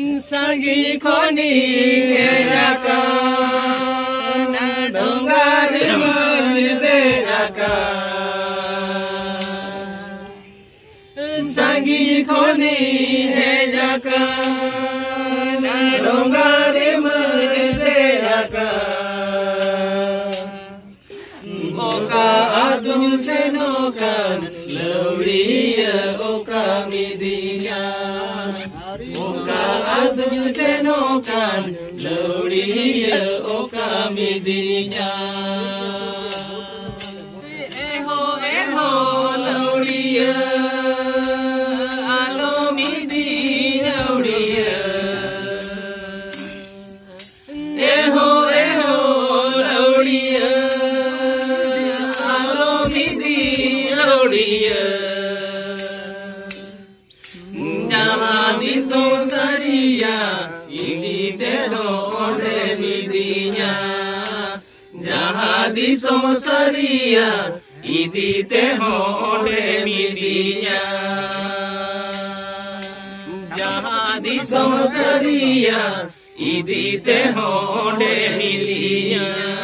Sangi khoni hejaka na dongari manidejaka Sangi khoni hejaka na dongari manidejaka Oka adum senokan lawriya oka midinya Oka adum senokan lawriya oka midinya Eho eho lawriya alo midi lawriya Eho eho lawriya alo midi lawriya Jamadi sonsariya indi tero ore midinya Jamadi sonsariya indi tero ore midinya Jamadi sonsariya indi tero ore midinya